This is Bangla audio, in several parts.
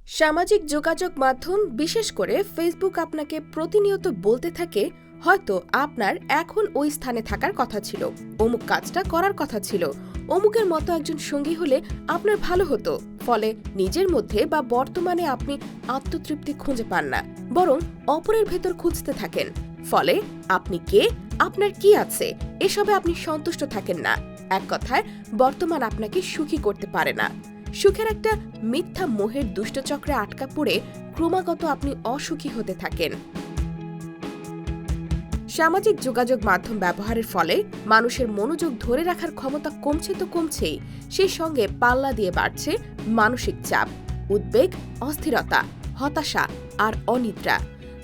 সামাজিক যোগাযোগ মাধ্যম বিশেষ করে ফেসবুক আপনাকে প্রতিনিয়ত বলতে থাকে হয়তো আপনার এখন ওই স্থানে থাকার কথা ছিল, অমুক কাজটা করার কথা ছিল, অমুকের মতো একজন সঙ্গী হলে আপনার ভালো হতো। ফলে নিজের মধ্যে বা বর্তমানে আপনি আত্মতৃপ্তি খুঁজে পান না, বরং অপরের ভেতর খুঁজতে থাকেন। ফলে আপনি কে, আপনার কি আছে, এসবে আপনি সন্তুষ্ট থাকেন না। এক কথায় বর্তমান আপনাকে সুখী করতে পারে না। সুখের একটা মিথ্যা মোহের দুষ্টচক্রে আটকা পড়ে ক্রমাগত আপনি অসুখী হতে থাকেন। সামাজিক যোগাযোগ মাধ্যম ব্যবহারের ফলে মানুষের মনোযোগ ধরে রাখার ক্ষমতা কমছে তো কমছেই, সেই সঙ্গে পাল্লা দিয়ে বাড়ছে মানসিক চাপ, উদ্বেগ, অস্থিরতা, হতাশা আর অনিদ্রা।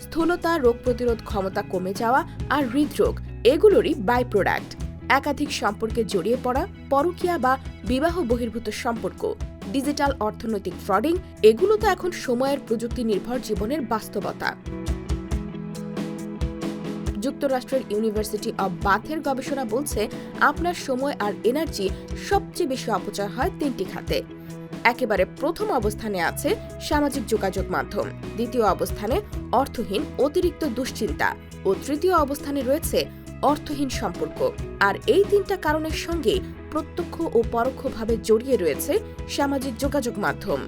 স্থূলতা, রোগ প্রতিরোধ ক্ষমতা কমে যাওয়া আর হৃদরোগ এগুলোরই বাই প্রোডাক্ট। একাধিক সম্পর্কে জড়িয়ে পড়া, পরকীয়া বা বিবাহ বহির্ভূত সম্পর্ক, ডিজিটাল অর্থনৈতিক ফ্রডিং এগুলো তো এখন সময়ের প্রযুক্তি নির্ভর জীবনের বাস্তবতা। যুক্তরাষ্ট্রের ইউনিভার্সিটি অব বাথের গবেষণা বলছে আপনার সময় আর এনার্জি সবচেয়ে বেশি অপচয় হয় তিনটি খাতে। একেবারে প্রথম অবস্থানে আছে সামাজিক যোগাযোগ মাধ্যম, দ্বিতীয় অবস্থানে অর্থহীন অতিরিক্ত দুশ্চিন্তা ও তৃতীয় অবস্থানে রয়েছে অর্থহীন সম্পর্ক। আর এই তিনটা কারণের সঙ্গে প্রত্যক্ষ ও পরোক্ষভাবে জড়িয়ে রয়েছে সামাজিক যোগাযোগ মাধ্যম।